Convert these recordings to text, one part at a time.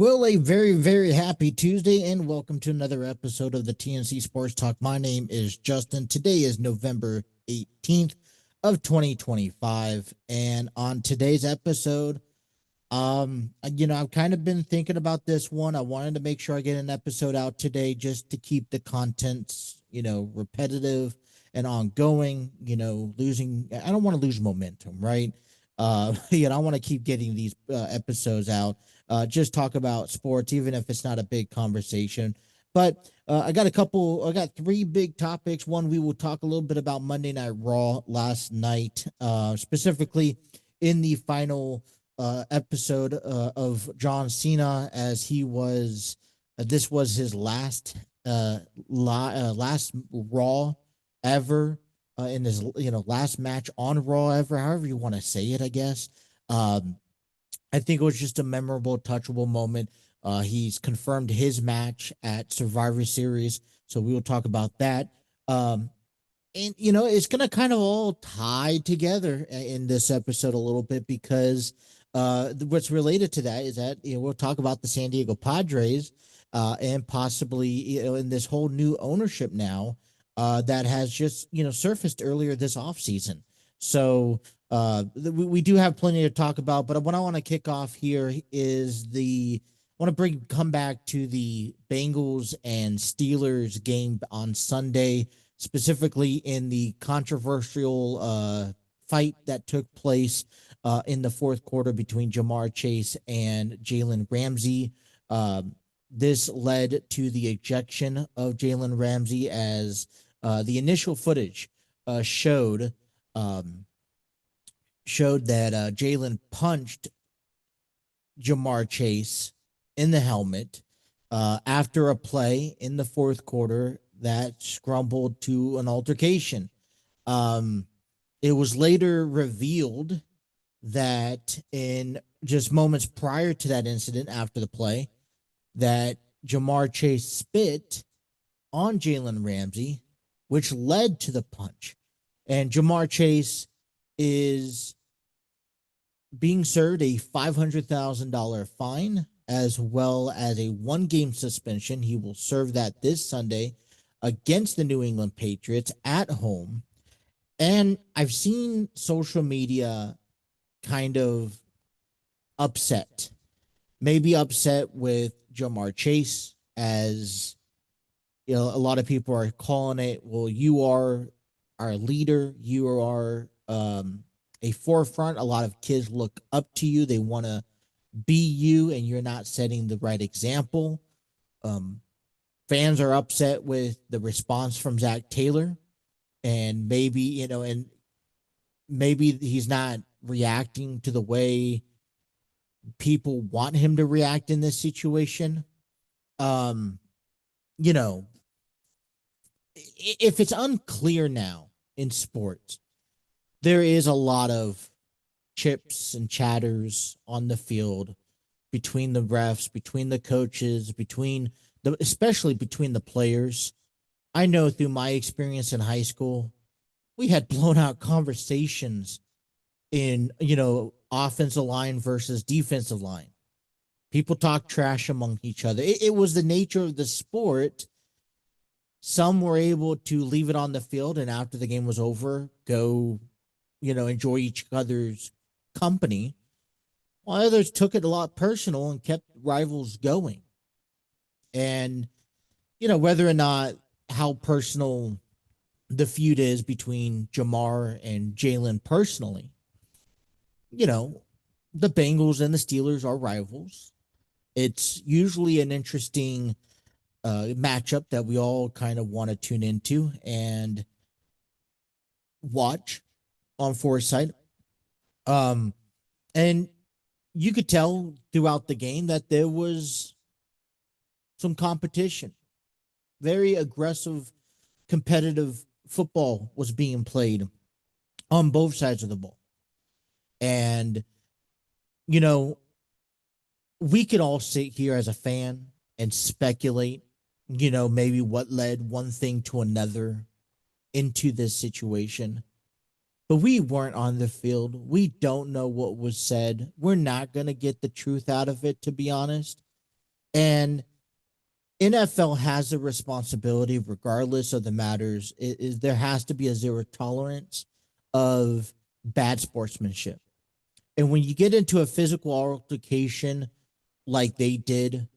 Well, a very, very happy Tuesday, and welcome to another episode of the TNC Sports Talk. My name is Justin. Today is November 18th of 2025, and on today's episode, I've kind of been thinking about this one. I wanted to make sure I get an episode out today just to keep the contents, repetitive and ongoing, I don't want to lose momentum, right? I want to keep getting these episodes out. Just talk about sports, even if it's not a big conversation. But I got three big topics. One, we will talk a little bit about Monday Night Raw last night, specifically in the final episode of John Cena, as this was his last Raw ever, in his last match on Raw ever, however you want to say it, I guess. Um, I think it was just a memorable, touchable moment. He's confirmed his match at Survivor Series, so we will talk about that. Um, and it's gonna kind of all tie together in this episode a little bit because what's related to that is that we'll talk about the San Diego Padres, and possibly in this whole new ownership now that has just surfaced earlier this offseason. So we do have plenty to talk about, but what I want to kick off here is I want to come back to the Bengals and Steelers game on Sunday, specifically in the controversial fight that took place in the fourth quarter between Jamar Chase and Jalen Ramsey. This led to the ejection of Jalen Ramsey, as the initial footage uh, showed um, showed that Jalen punched Jamar Chase in the helmet after a play in the fourth quarter that scrambled to an altercation. Um, it was later revealed that in just moments prior to that incident, after the play, that Jamar Chase spit on Jalen Ramsey, which led to the punch. And Jamar Chase is being served a $500,000 fine as well as a 1 game suspension. He will serve that this Sunday against the New England Patriots at home. And I've seen social media kind of upset, maybe upset with Jamar Chase, as a lot of people are calling it, well, you are our leader, you are a forefront. A lot of kids look up to you, they want to be you, and you're not setting the right example. um Fans are upset with the response from Zach Taylor, and maybe he's not reacting to the way people want him to react in this situation. um you know if it's unclear now in sports, there is a lot of chips and chatters on the field between the refs, between the coaches, especially between the players. I know through my experience in high school, we had blown out conversations in, offensive line versus defensive line. People talk trash among each other. It was the nature of the sport. Some were able to leave it on the field and after the game was over, go, enjoy each other's company, while others took it a lot personal and kept rivals going. And, whether or not how personal the feud is between Jamar and Jalen personally, you know, the Bengals and the Steelers are rivals. It's usually an interesting matchup that we all kind of want to tune into and watch on Foresight. Um, and you could tell throughout the game that there was some competition. Very aggressive, competitive football was being played on both sides of the ball. And, you know, we could all sit here as a fan and speculate, maybe what led one thing to another into this situation. But we weren't on the field. We don't know what was said. We're not going to get the truth out of it, to be honest. And NFL has a responsibility, regardless of the matters, is there has to be a zero tolerance of bad sportsmanship. And when you get into a physical altercation like they did,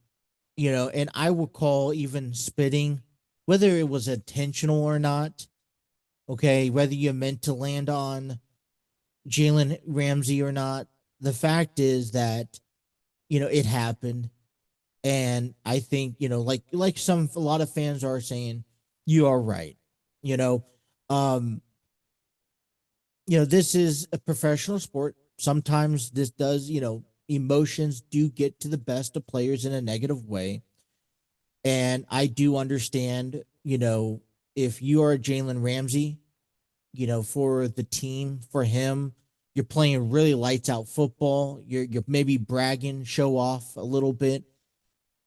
and I would call even spitting, whether it was intentional or not, okay, whether you meant to land on Jalen Ramsey or not, the fact is that, it happened. And I think, like a lot of fans are saying, you are right. You know, um, this is a professional sport. Sometimes this does, emotions do get to the best of players in a negative way. And I do understand, if you are Jalen Ramsey, for the team, for him, you're playing really lights out football. You're maybe bragging, show off a little bit,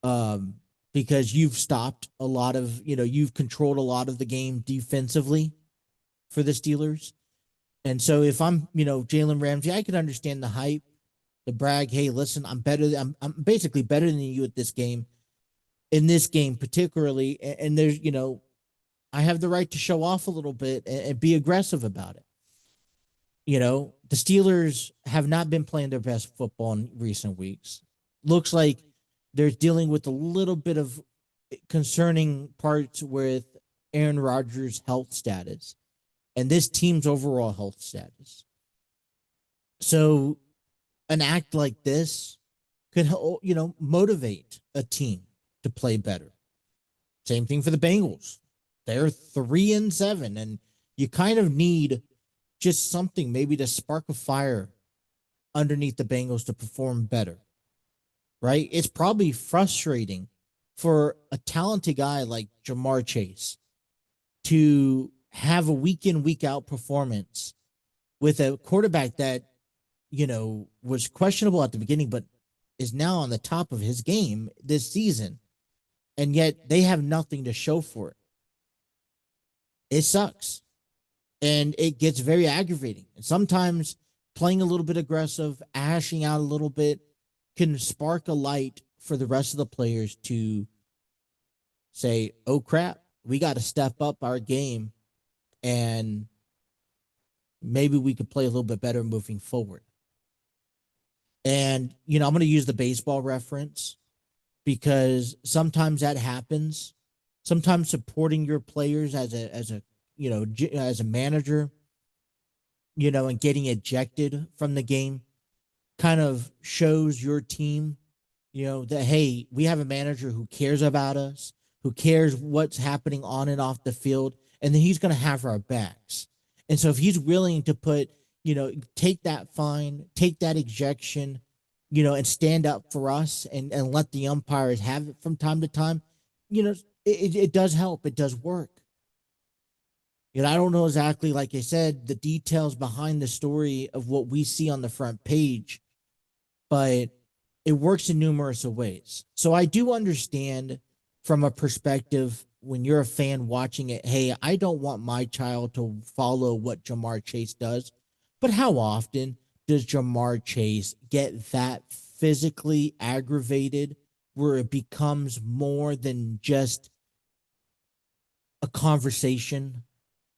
um, because you've stopped a lot of, you've controlled a lot of the game defensively for the Steelers. And so if I'm, Jalen Ramsey, I can understand the hype, the brag. Hey, listen, I'm better. I'm basically better than you at this game. In this game, particularly, and there's, I have the right to show off a little bit and be aggressive about it. The Steelers have not been playing their best football in recent weeks. Looks like they're dealing with a little bit of concerning parts with Aaron Rodgers' health status and this team's overall health status. So an act like this could, motivate a team to play better. Same thing for the Bengals. They're 3-7, and you kind of need just something maybe to spark a fire underneath the Bengals to perform better, right? It's probably frustrating for a talented guy like Ja'Marr Chase to have a week in, week out performance with a quarterback that, was questionable at the beginning, but is now on the top of his game this season. And yet they have nothing to show for it. It sucks. And it gets very aggravating. And sometimes playing a little bit aggressive, ashing out a little bit can spark a light for the rest of the players to say, oh crap, we got to step up our game and maybe we could play a little bit better moving forward. And, I'm going to use the baseball reference because sometimes that happens. Sometimes supporting your players as a manager, and getting ejected from the game kind of shows your team, that, hey, we have a manager who cares about us, who cares what's happening on and off the field, and then he's going to have our backs. And so if he's willing to take that fine, take that ejection, and stand up for us and let the umpires have it from time to time, it does help. It does work. I don't know exactly, like I said, the details behind the story of what we see on the front page, but it works in numerous ways. So I do understand from a perspective when you're a fan watching it, hey, I don't want my child to follow what Ja'Marr Chase does. But how often does Ja'Marr Chase get that physically aggravated where it becomes more than just a conversation,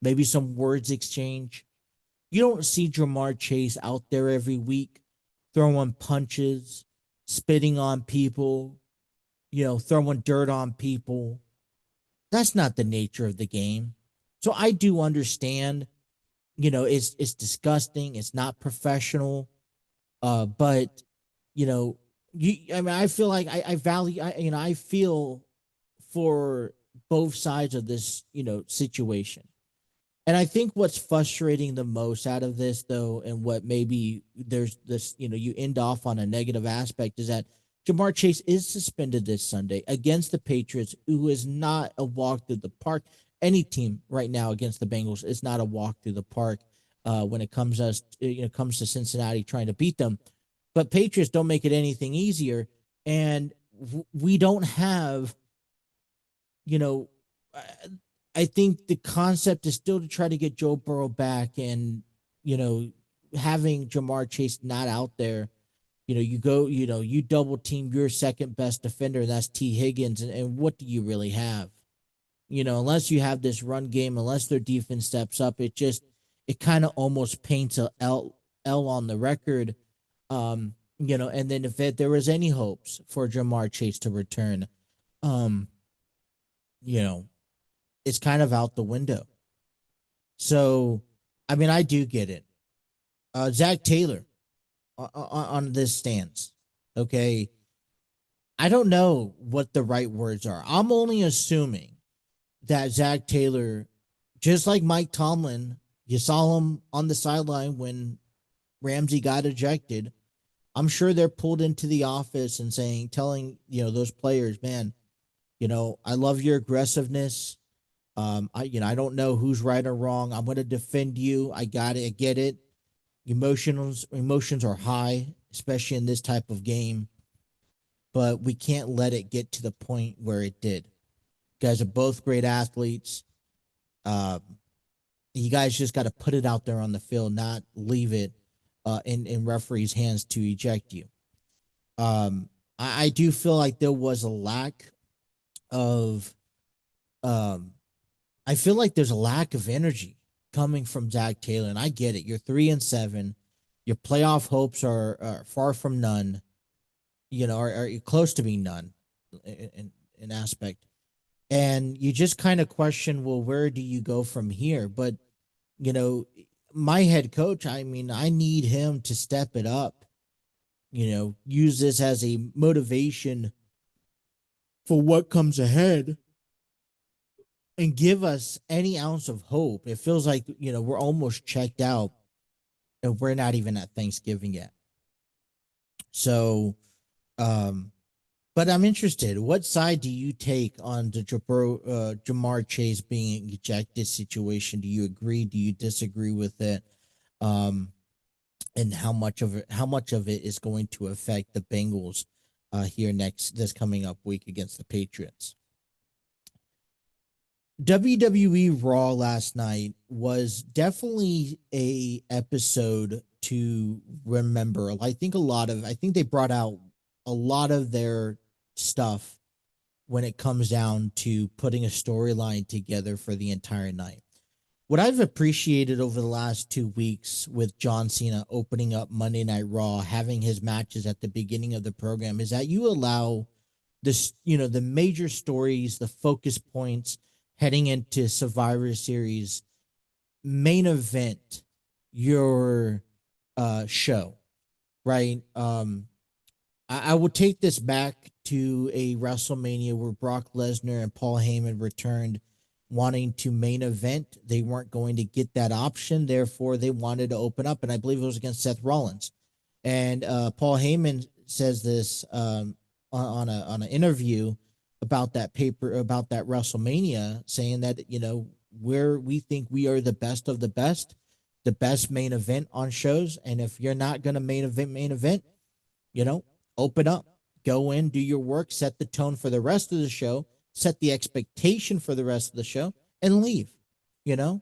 maybe some words exchange? You don't see Ja'Marr Chase out there every week throwing punches, spitting on people, throwing dirt on people. That's not the nature of the game. So I do understand, it's disgusting. It's not professional. But I feel like I value, I feel for both sides of this, situation. And I think what's frustrating the most out of this, though, and what maybe there's this, you end off on a negative aspect is that Ja'Marr Chase is suspended this Sunday against the Patriots, who is not a walk through the park. Any team right now against the Bengals is not a walk through the park when it comes comes to Cincinnati trying to beat them. But Patriots don't make it anything easier, and we don't have, I think the concept is still to try to get Joe Burrow back, and having Ja'Marr Chase not out there You go, you double team your second best defender, and that's T. Higgins, and what do you really have? Unless you have this run game, unless their defense steps up, it kind of almost paints a L on the record. And then if there was any hopes for Jamar Chase to return, um, you know, it's kind of out the window. So, I mean, I do get it. Zach Taylor on this stance. Okay. I don't know what the right words are. I'm only assuming that Zach Taylor, just like Mike Tomlin, you saw him on the sideline when Ramsey got ejected. I'm sure they're pulled into the office and telling, those players, man, I love your aggressiveness. I don't know who's right or wrong. I'm going to defend you. I got it. I get it. Emotions are high, especially in this type of game, but we can't let it get to the point where it did. You guys are both great athletes. Um, you guys just got to put it out there on the field, not leave it in referees' hands to eject you. I do feel like there was a lack of I feel like there's a lack of energy coming from Zach Taylor, and I get it. You're 3-7. Your playoff hopes are far from none. Are close to being none in aspect. And you just kind of question, well, where do you go from here? But you know, my head coach, I mean, I need him to step it up. Use this as a motivation for what comes ahead and give us any ounce of hope. It feels like, we're almost checked out and we're not even at Thanksgiving yet. So, but I'm interested. What side do you take on the Jamar Chase being ejected situation? Do you agree? Do you disagree with it? And how much of it is going to affect the Bengals here this coming up week against the Patriots? WWE Raw last night was definitely a episode to remember. I think they brought out a lot of their stuff when it comes down to putting a storyline together for the entire night. What I've appreciated over the last 2 weeks with John Cena opening up Monday Night Raw, having his matches at the beginning of the program, is that you allow the major stories, the focus points heading into Survivor Series main event your show, right? I will take this back to a WrestleMania where Brock Lesnar and Paul Heyman returned wanting to main event. They weren't going to get that option. Therefore, they wanted to open up, and I believe it was against Seth Rollins. And Paul Heyman says this on an interview about that WrestleMania, saying that where we think we are the best of the best main event on shows, and if you're not going to main event, open up, go in, do your work, set the tone for the rest of the show, set the expectation for the rest of the show, and leave. you know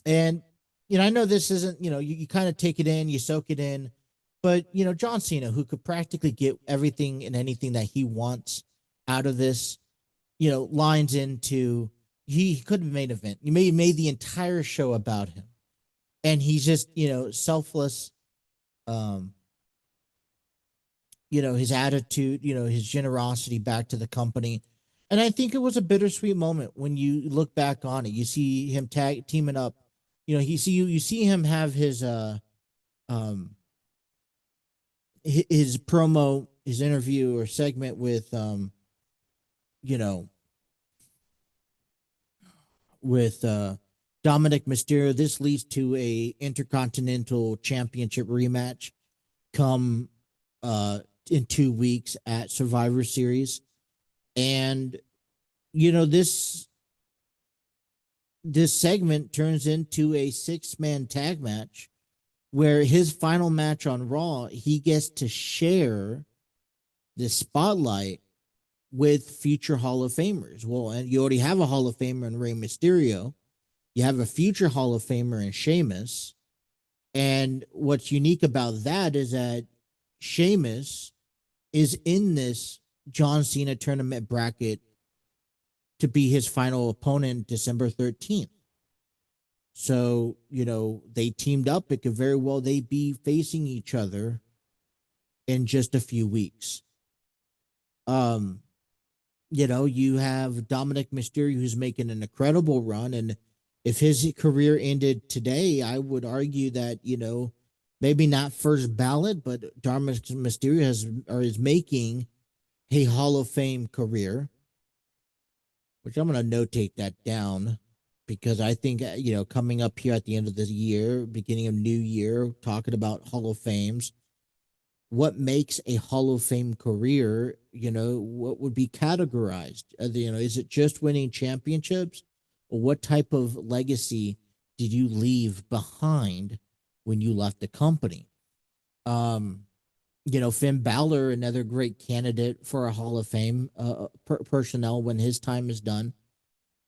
and I know this isn't, you kind of take it in, you soak it in, but John Cena, who could practically get everything and anything that he wants out of this, lines into, he could have made an event, you made the entire show about him, and he's just selfless. um his attitude, his generosity back to the company. And I think it was a bittersweet moment when you look back on it. You see him teaming up. You see him have um his promo, his interview or segment with you know with Dominik Mysterio. This leads to a Intercontinental Championship rematch come in 2 weeks at Survivor Series. And this segment turns into a 6-man tag match where his final match on Raw, he gets to share the spotlight with future Hall of Famers. Well, and you already have a Hall of Famer in Rey Mysterio. You have a future Hall of Famer in Sheamus. And what's unique about that is that Sheamus is in this John Cena tournament bracket to be his final opponent December 13th. So, they teamed up. It could very well they be facing each other in just a few weeks. You have Dominik Mysterio who's making an incredible run. And if his career ended today, I would argue that, maybe not first ballot, but Dominik Mysterio is making a Hall of Fame career, which I'm going to notate that down because I think, coming up here at the end of the year, beginning of new year, talking about Hall of Fames, what makes a Hall of Fame career, what would be categorized? Is it just winning championships? Or what type of legacy did you leave behind when you left the company? Finn Balor, another great candidate for a Hall of Fame personnel when his time is done.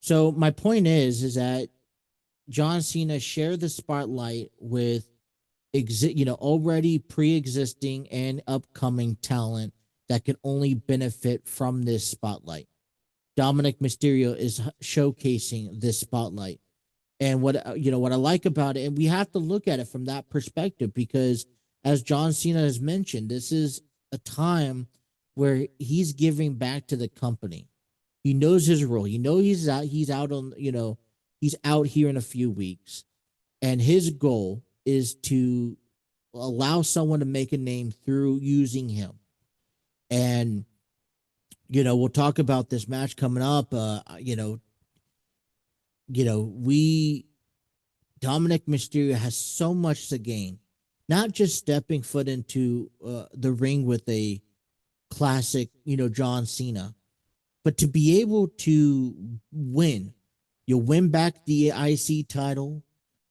So my point is that John Cena shared the spotlight with already pre-existing and upcoming talent that can only benefit from this spotlight. Dominik Mysterio is showcasing this spotlight. And what I like about it, and we have to look at it from that perspective, because as John Cena has mentioned, this is a time where he's giving back to the company. He knows his role. He's out here in a few weeks. And his goal is to allow someone to make a name through using him. And, we'll talk about this match coming up. Dominik Mysterio has so much to gain, not just stepping foot into the ring with a classic, John Cena, but to be able to win. You'll win back the IC title.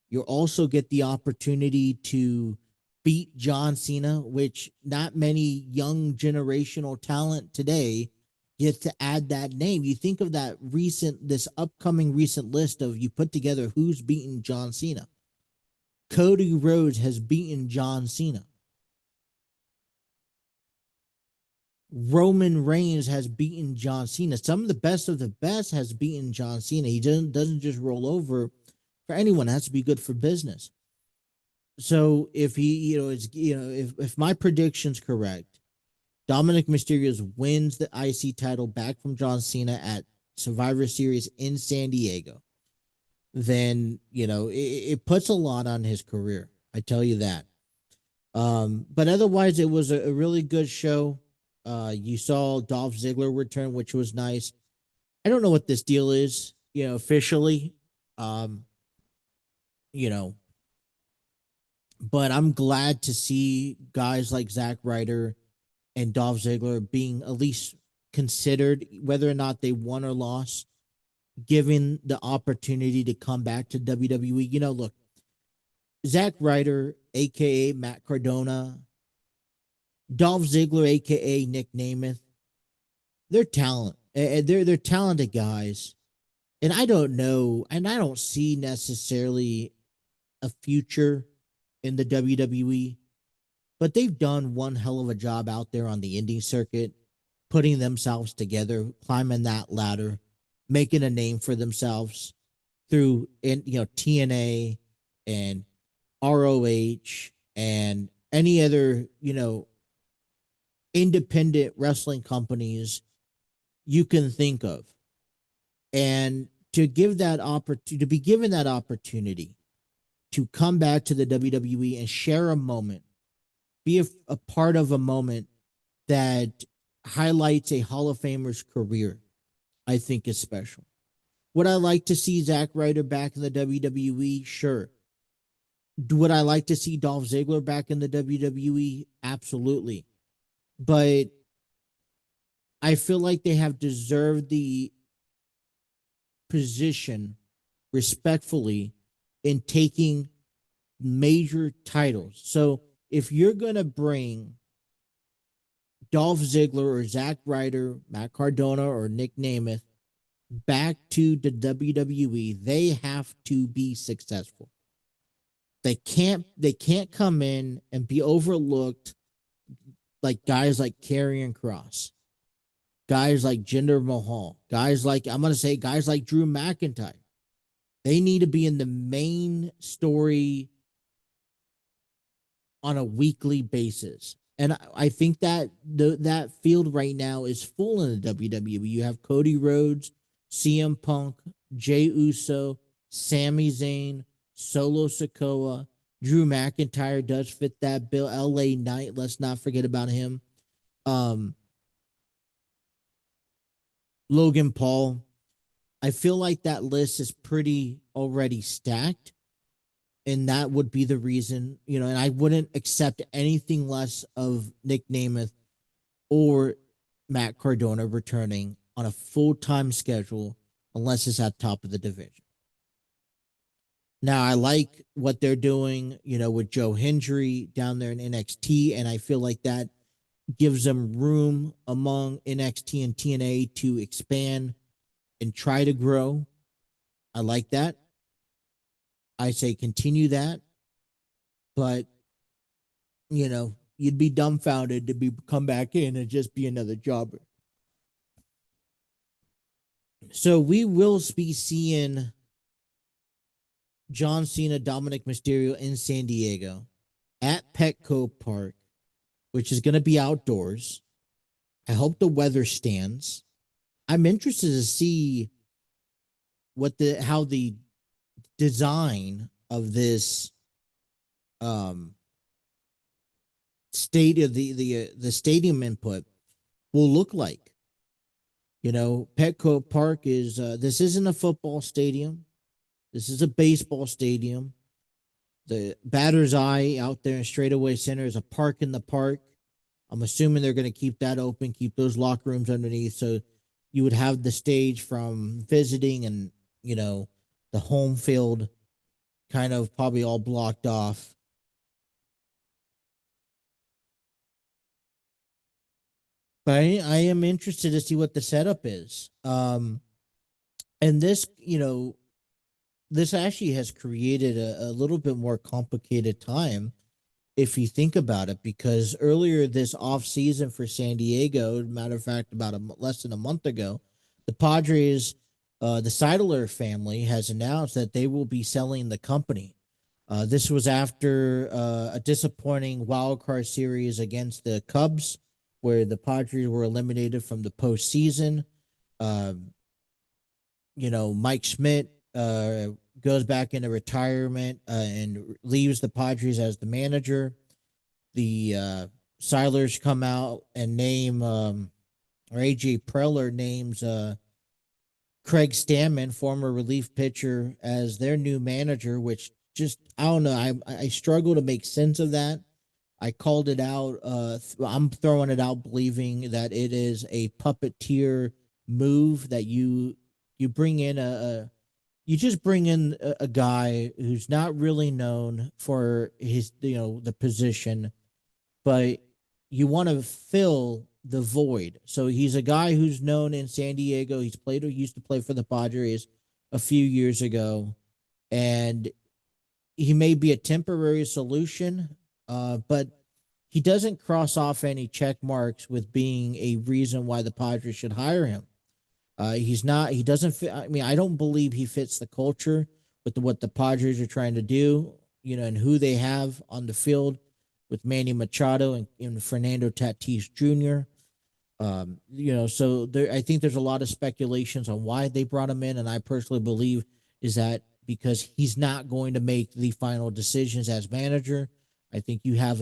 You'll also get the opportunity to beat John Cena, which not many young generational talent today get to add that name. You think of this upcoming recent list of you put together who's beaten John Cena. Cody Rhodes has beaten John Cena. Roman Reigns has beaten John Cena. Some of the best has beaten John Cena. He doesn't just roll over for anyone. It has to be good for business. So if if my prediction's correct, Dominik Mysterio wins the IC title back from John Cena at Survivor Series in San Diego, then it puts a lot on his career. I tell you that. But otherwise, it was a really good show. You saw Dolph Ziggler return, which was nice. I don't know what this deal is, officially. You know, but I'm glad to see guys like Zack Ryder and Dolph Ziggler being at least considered, whether or not they won or lost, given the opportunity to come back to WWE. Look, Zack Ryder, aka Matt Cardona, Dolph Ziggler, aka Nick Namath, they're talent. They're talented guys. And I don't know, and I don't see necessarily a future in the WWE, but they've done one hell of a job out there on the indie circuit, putting themselves together, climbing that ladder, making a name for themselves through TNA and ROH and any other independent wrestling companies you can think of. And to give that opportunity, to be given that opportunity to come back to the WWE and share a moment, be a part of a moment that highlights a Hall of Famer's career, I think is special. Would I like to see Zack Ryder back in the WWE? Sure. Would I like to see Dolph Ziggler back in the WWE? Absolutely. But I feel like they have deserved the position respectfully in taking major titles. So if you're going to bring Dolph Ziggler or Zack Ryder, Matt Cardona, or Nick Namath back to the WWE, they have to be successful. They can't come in and be overlooked, like guys like Karrion Cross, guys like Jinder Mahal, guys like I'm gonna say guys like Drew McIntyre. They need to be in the main story on a weekly basis. And I think that that field right now is full in the WWE. You have Cody Rhodes, CM Punk, Jay Uso, Sami Zayn, Solo Sikoa, Drew McIntyre does fit that bill. LA Knight, let's not forget about him. Um, Logan Paul. I feel like that list is pretty already stacked. And that would be the reason, and I wouldn't accept anything less of Nick Namath or Matt Cardona returning on a full-time schedule unless it's at top of the division. Now, I like what they're doing, with Joe Hendry down there in NXT, and I feel like that gives them room among NXT and TNA to expand and try to grow. I like that. I say continue that, but you'd be dumbfounded to be come back in and just be another jobber. So we will be seeing John Cena, Dominik Mysterio in San Diego at Petco Park, which is going to be outdoors. I hope the weather stands. I'm interested to see how the design of this state of the stadium input will look like. Petco Park is this isn't a football stadium. This is a baseball stadium. The batter's eye out there in straightaway center is a park in the park. I'm assuming they're going to keep that open, keep those locker rooms underneath, so you would have the stage from visiting and the home field kind of probably all blocked off. But I am interested to see what the setup is. And this actually has created a little bit more complicated time if you think about it, because earlier this off season for San Diego, matter of fact, about less than a month ago, the Padres, the Seidler family has announced that they will be selling the company. This was after a disappointing wild card series against the Cubs, where the Padres were eliminated from the postseason. Um, Mike Schmidt goes back into retirement and leaves the Padres as the manager. The Seidlers come out and name, or AJ Preller names Craig Stammen, former relief pitcher, as their new manager, which just, I don't know. I struggle to make sense of that. I called it out. I'm throwing it out, believing that it is a puppeteer move that you bring in you just bring in a guy who's not really known for his the position, but you want to fill the void. So he's a guy who's known in San Diego. He's played or used to play for the Padres a few years ago, and he may be a temporary solution, but he doesn't cross off any check marks with being a reason why the Padres should hire him. He's not. He doesn't fit. I mean, I don't believe he fits the culture with what the Padres are trying to do. And who they have on the field with Manny Machado and Fernando Tatis Jr. So there, I think there's a lot of speculations on why they brought him in, and I personally believe is that because he's not going to make the final decisions as manager. I think you have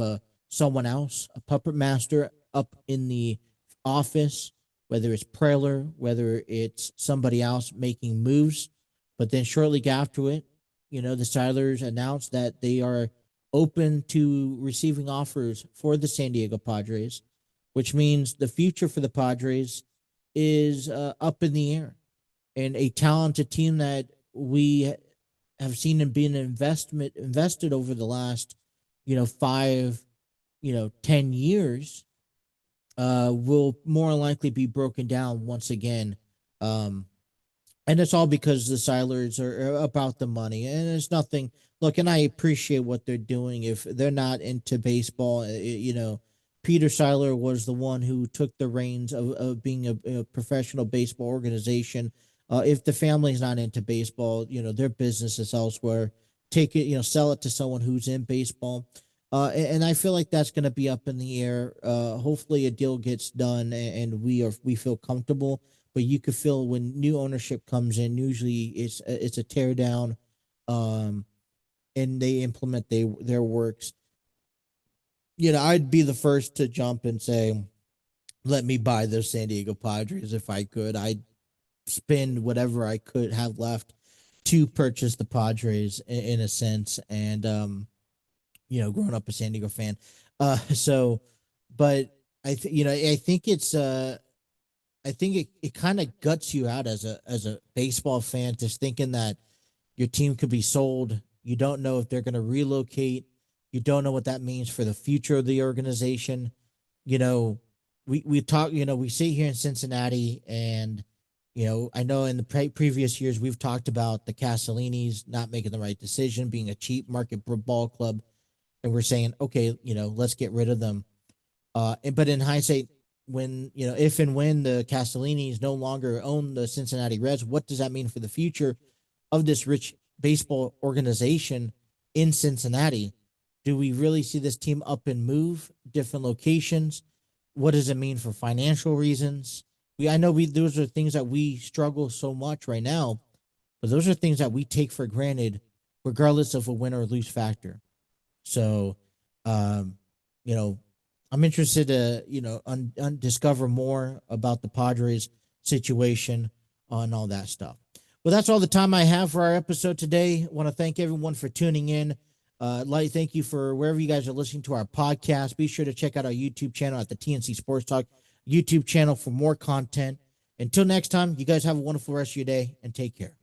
someone else, a puppet master up in the office, whether it's Preller, whether it's somebody else making moves. But then shortly after it, the Steelers announced that they are open to receiving offers for the San Diego Padres, which means the future for the Padres is up in the air. And a talented team that we have seen and been invested over the last, 5, 10 years, will more likely be broken down once again. And it's all because the Steelers are about the money, and it's nothing. Look, and I appreciate what they're doing. If they're not into baseball, Peter Seiler was the one who took the reins of being a professional baseball organization. If the family's not into baseball, their business is elsewhere. Take it, sell it to someone who's in baseball. And I feel like that's going to be up in the air. Hopefully, a deal gets done, and we feel comfortable. But you could feel when new ownership comes in. Usually, it's a tear down, um, and they implement their works. I'd be the first to jump and say, let me buy the San Diego Padres if I could. I'd spend whatever I could have left to purchase the Padres in a sense. And, growing up a San Diego fan. So, but I think I think it kind of guts you out as a baseball fan, just thinking that your team could be sold. You don't know if they're going to relocate. You don't know what that means for the future of the organization. You know, we talk. We sit here in Cincinnati, and I know in the previous years we've talked about the Castellinis not making the right decision, being a cheap market ball club, and we're saying, okay, let's get rid of them. But in hindsight, when if and when the Castellinis no longer own the Cincinnati Reds, what does that mean for the future of this rich baseball organization in Cincinnati? Do we really see this team up and move different locations? What does it mean for financial reasons? I know those are things that we struggle so much right now, but those are things that we take for granted, regardless of a win or lose factor. So, um, you know, I'm interested to discover more about the Padres situation and all that stuff. Well, that's all the time I have for our episode today. I want to thank everyone for tuning in. Thank you for wherever you guys are listening to our podcast. Be sure to check out our YouTube channel at the TNC Sports Talk YouTube channel for more content. Until next time, you guys have a wonderful rest of your day and take care.